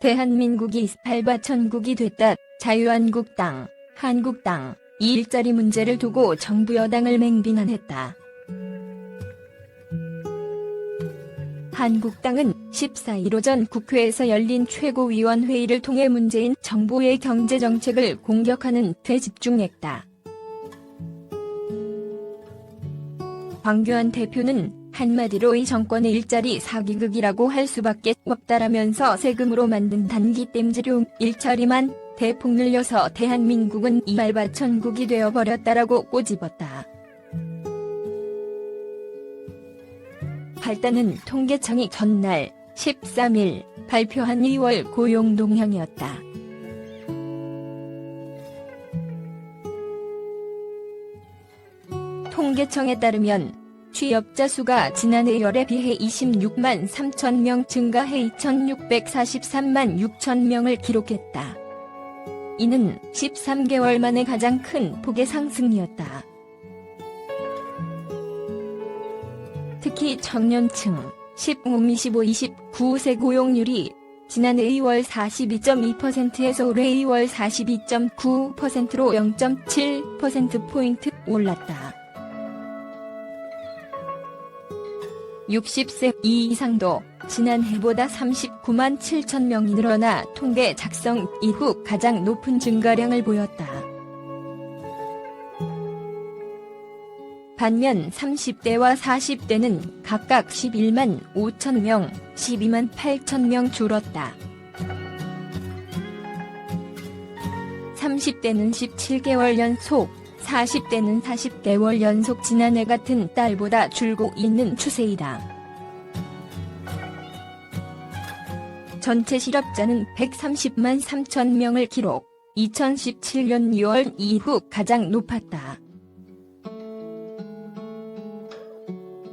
대한민국이 발바천국이 됐다. 자유한국당, 한국당, 이 일자리 문제를 두고 정부 여당을 맹비난했다. 한국당은 14일 오전 국회에서 열린 최고위원회의를 통해 문재인 정부의 경제정책을 공격하는 데 집중했다. 황교안 대표는 한마디로 이 정권의 일자리 사기극이라고 할 수밖에 없다라면서 세금으로 만든 단기 땜질용 일자리만 대폭 늘려서 대한민국은 이발바천국이 되어버렸다라고 꼬집었다. 발단은 통계청이 전날 13일 발표한 2월 고용 동향이었다. 통계청에 따르면 취업자 수가 지난해 열에 비해 26만 3천 명 증가해 2,643만 6천 명을 기록했다. 이는 13개월 만에 가장 큰 폭의 상승이었다. 특히 청년층 15-29세 고용률이 지난해 2월 42.2%에서 올해 2월 42.9%로 0.7%포인트 올랐다. 60세 이상도 지난해보다 39만 7천 명이 늘어나 통계 작성 이후 가장 높은 증가량을 보였다. 반면 30대와 40대는 각각 11만 5천 명, 12만 8천 명 줄었다. 30대는 17개월 연속, 40대는 40개월 연속 지난해 같은 달보다 줄고 있는 추세이다. 전체 실업자는 130만 3천 명을 기록, 2017년 6월 이후 가장 높았다.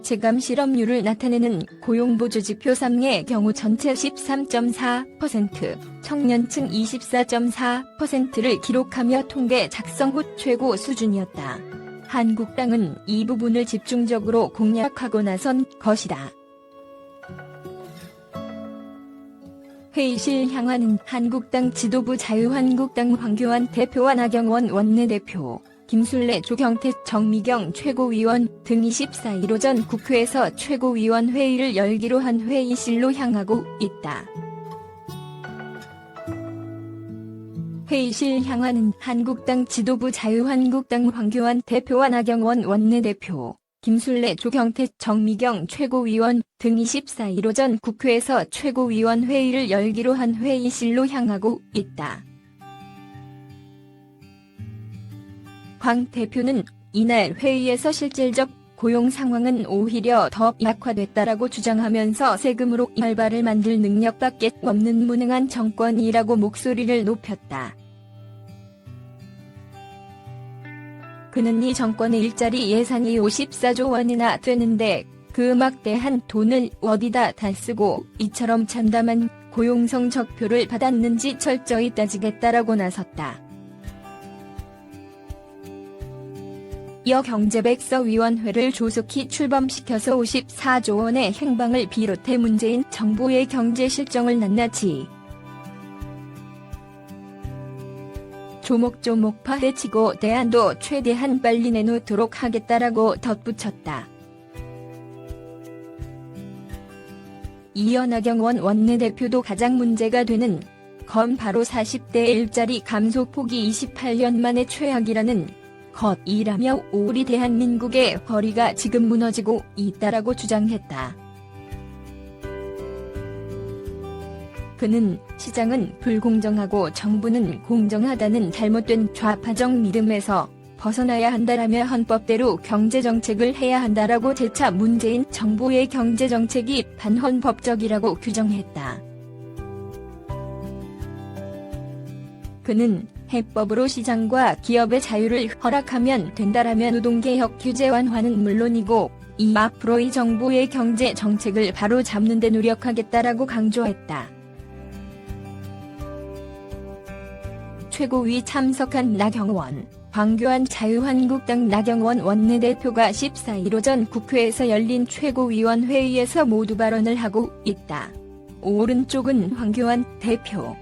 체감 실업률을 나타내는 고용보조지표 3의 경우 전체 13.4%, 청년층 24.4%를 기록하며 통계 작성 후 최고 수준이었다. 한국당은 이 부분을 집중적으로 공략하고 나선 것이다. 회의실 향하는 한국당 지도부 자유한국당 황교안 대표와 나경원 원내대표, 김술래 조경태 정미경 최고위원 등이 14일 오전 국회에서 최고위원 회의를 열기로 한 회의실로 향하고 있다. 회의실 향하는 한국당 지도부 자유한국당 황교안 대표와 나경원 원내대표, 김술래 조경태 정미경 최고위원 등이 14일 오전 국회에서 최고위원 회의를 열기로 한 회의실로 향하고 있다. 황 대표는 이날 회의에서 실질적 고용 상황은 오히려 더 악화됐다라고 주장하면서 세금으로 알바를 만들 능력밖에 없는 무능한 정권이라고 목소리를 높였다. 그는 이 정권의 일자리 예산이 54조 원이나 되는데 그 막대한 돈을 어디다 다 쓰고 이처럼 참담한 고용 성적표를 받았는지 철저히 따지겠다라고 나섰다. 이어 경제백서위원회를 조속히 출범시켜서 54조 원의 행방을 비롯해 문재인 정부의 경제 실정을 낱낱이 조목조목 파헤치고 대안도 최대한 빨리 내놓도록 하겠다라고 덧붙였다. 이어 나경원 원내대표도 가장 문제가 되는 건 바로 40대 일자리 감소폭이 28년 만에 최악이라는 것이라며 우리 대한민국의 허리가 지금 무너지고 있다라고 주장했다. 그는 시장은 불공정하고 정부는 공정하다는 잘못된 좌파적 믿음에서 벗어나야 한다라며 헌법대로 경제정책을 해야 한다라고 재차 문재인 정부의 경제정책이 반헌법적이라고 규정했다. 그는 해법으로 시장과 기업의 자유를 허락하면 된다라며 노동개혁 규제 완화는 물론이고 앞으로 이 정부의 경제 정책을 바로 잡는 데 노력하겠다라고 강조했다. 최고위 참석한 나경원, 황교안 자유한국당 나경원 원내대표가 14일 오전 국회에서 열린 최고위원 회의에서 모두 발언을 하고 있다. 오른쪽은 황교안 대표.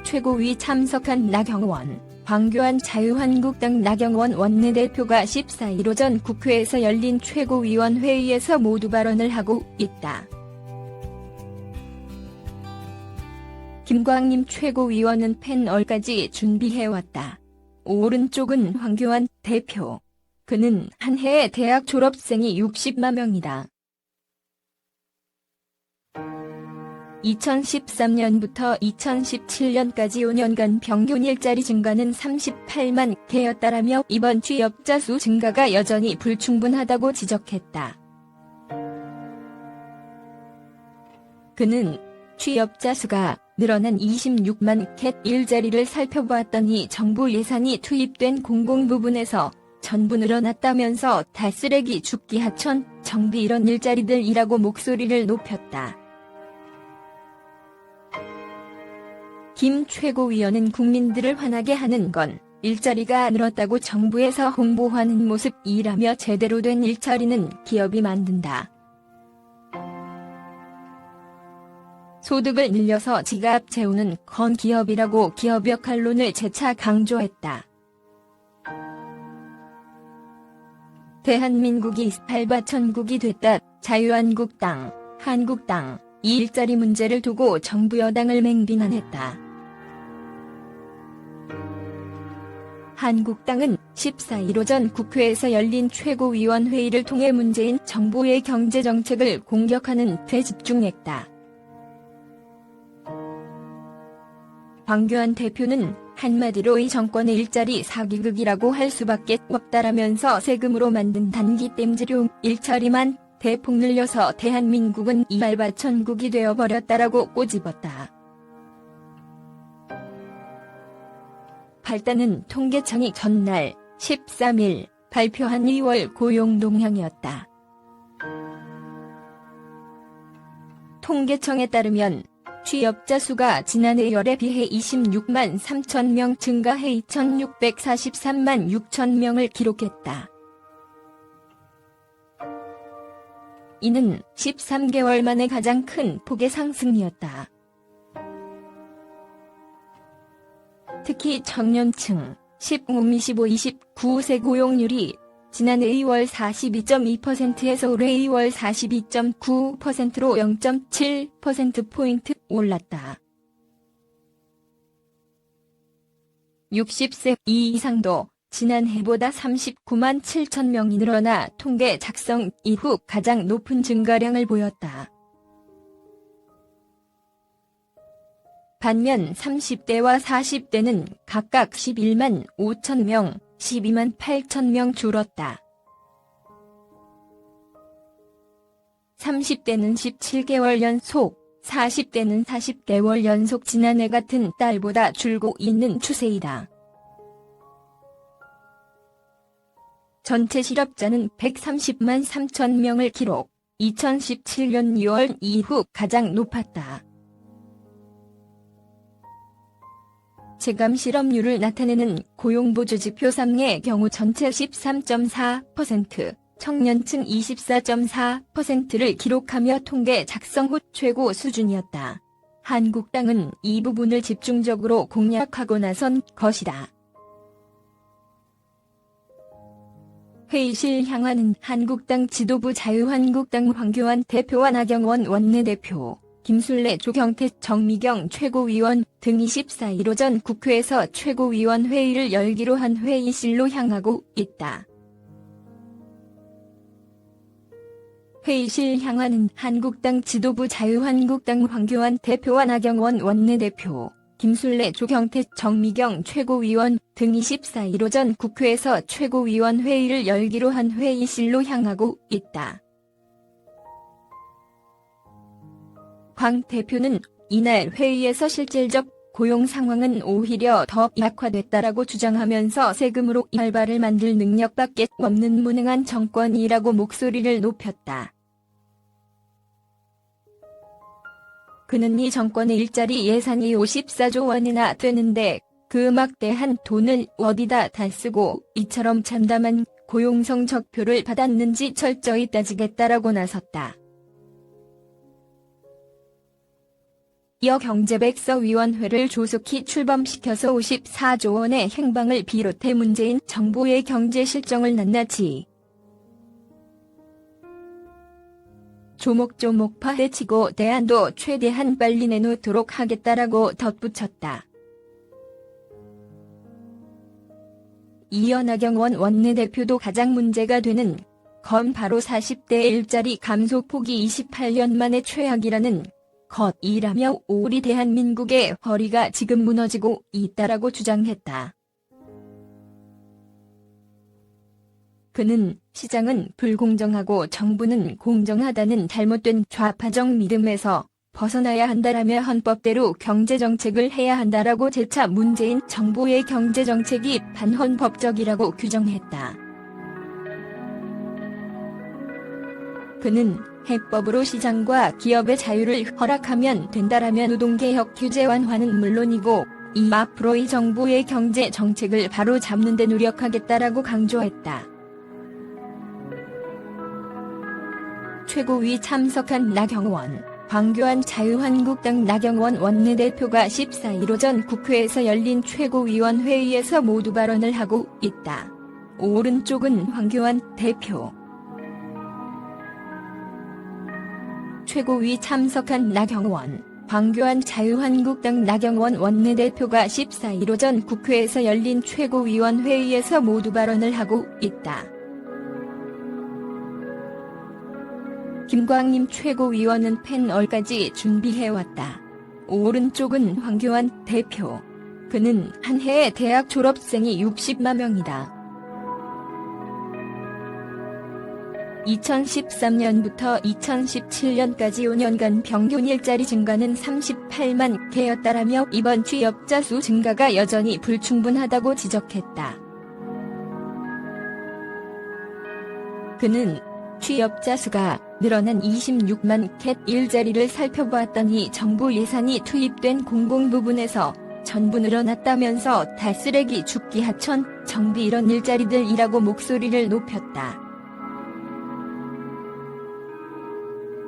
최고위 참석한 나경원, 황교안 자유한국당 나경원 원내대표가 14일 오전 국회에서 열린 최고위원회의에서 모두 발언을 하고 있다. 김광림 최고위원은 패널까지 준비해왔다. 오른쪽은 황교안 대표. 그는 한 해에 대학 졸업생이 60만 명이다. 2013년부터 2017년까지 5년간 평균 일자리 증가는 38만 개였다라며 이번 취업자 수 증가가 여전히 불충분하다고 지적했다. 그는 취업자 수가 늘어난 26만 개 일자리를 살펴보았더니 정부 예산이 투입된 공공 부분에서 전부 늘어났다면서 다 쓰레기 줍기 하천, 정비 이런 일자리들이라고 목소리를 높였다. 김 최고위원은 국민들을 화나게 하는 건 일자리가 늘었다고 정부에서 홍보하는 모습이라며 제대로 된 일자리는 기업이 만든다. 소득을 늘려서 지갑 채우는 건 기업이라고 기업 역할론을 재차 강조했다. 대한민국이 18바 천국이 됐다. 자유한국당, 한국당, 이 일자리 문제를 두고 정부 여당을 맹비난했다. 한국당은 14일 오전 국회에서 열린 최고위원회의를 통해 문재인 정부의 경제정책을 공격하는 데 집중했다. 황교안 대표는 한마디로 이 정권의 일자리 사기극이라고 할 수밖에 없다라면서 세금으로 만든 단기 땜질용 일자리만 대폭 늘려서 대한민국은 이알바 천국이 되어버렸다라고 꼬집었다. 발단은 통계청이 전날 13일 발표한 2월 고용 동향이었다. 통계청에 따르면 취업자 수가 지난해 열에 비해 26만 3천 명 증가해 2,643만 6천 명을 기록했다. 이는 13개월 만에 가장 큰 폭의 상승이었다. 특히 청년층 15-29세 고용률이 지난해 2월 42.2%에서 올해 2월 42.9%로 0.7%포인트 올랐다. 60세 이상도 지난해보다 39만 7천 명이 늘어나 통계 작성 이후 가장 높은 증가량을 보였다. 반면 30대와 40대는 각각 11만 5천 명, 12만 8천 명 줄었다. 30대는 17개월 연속, 40대는 40개월 연속 지난해 같은 달보다 줄고 있는 추세이다. 전체 실업자는 130만 3천 명을 기록, 2017년 6월 이후 가장 높았다. 체감 실업률을 나타내는 고용보조지표 3의 경우 전체 13.4%, 청년층 24.4%를 기록하며 통계 작성 후 최고 수준이었다. 한국당은 이 부분을 집중적으로 공략하고 나선 것이다. 회의실 향하는 한국당 지도부 자유한국당 황교안 대표와 나경원 원내대표, 김술래 조경태 정미경 최고위원 등이 14일 오전 국회에서 최고위원 회의를 열기로 한 회의실로 향하고 있다. 회의실 향하는 한국당 지도부 자유한국당 황교안 대표와 나경원 원내대표, 김술래 조경태 정미경 최고위원 등이 14일 오전 국회에서 최고위원 회의를 열기로 한 회의실로 향하고 있다. 황 대표는 이날 회의에서 실질적 고용 상황은 오히려 더 악화됐다라고 주장하면서 세금으로 알바를 만들 능력밖에 없는 무능한 정권이라고 목소리를 높였다. 그는 이 정권의 일자리 예산이 54조 원이나 되는데 그 막대한 돈을 어디다 다 쓰고 이처럼 참담한 고용 성적표를 받았는지 철저히 따지겠다라고 나섰다. 이어 경제백서위원회를 조속히 출범시켜서 54조 원의 행방을 비롯해 문재인 정부의 경제 실정을 낱낱이 조목조목 파헤치고 대안도 최대한 빨리 내놓도록 하겠다라고 덧붙였다. 이어 나경원 원내대표도 가장 문제가 되는 건 바로 40대 일자리 감소폭이 28년 만에 최악이라는 것이라며 우리 대한민국의 허리가 지금 무너지고 있다라고 주장했다. 그는 시장은 불공정하고 정부는 공정하다는 잘못된 좌파적 믿음에서 벗어나야 한다라며 헌법대로 경제정책을 해야 한다라고 재차 문재인 정부의 경제정책이 반헌법적이라고 규정했다. 그는 해법으로 시장과 기업의 자유를 허락하면 된다라며 노동개혁 규제 완화는 물론이고 이 앞으로의 정부의 경제 정책을 바로 잡는 데 노력하겠다라고 강조했다. 최고위 참석한 나경원, 황교안 자유한국당 나경원 원내대표가 14일 오전 국회에서 열린 최고위원회의에서 모두 발언을 하고 있다. 오른쪽은 황교안 대표. 최고위 참석한 나경원, 황교안 자유한국당 나경원 원내대표가 14일 오전 국회에서 열린 최고위원회의에서 모두 발언을 하고 있다. 김광림 최고위원은 패널까지 준비해왔다. 오른쪽은 황교안 대표. 그는 한 해에 대학 졸업생이 60만 명이다. 2013년부터 2017년까지 5년간 평균 일자리 증가는 38만 개였다라며 이번 취업자 수 증가가 여전히 불충분하다고 지적했다. 그는 취업자 수가 늘어난 26만 개 일자리를 살펴보았더니 정부 예산이 투입된 공공부문에서 전부 늘어났다면서 다 쓰레기 줍기 하천, 정비 이런 일자리들이라고 목소리를 높였다.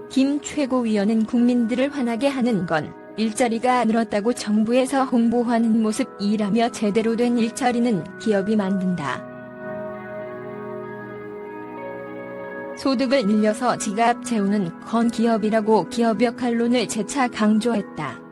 김 최고위원은 국민들을 화나게 하는 건 일자리가 늘었다고 정부에서 홍보하는 모습이라며 제대로 된 일자리는 기업이 만든다. 소득을 늘려서 지갑 채우는 건 기업이라고 기업 역할론을 재차 강조했다.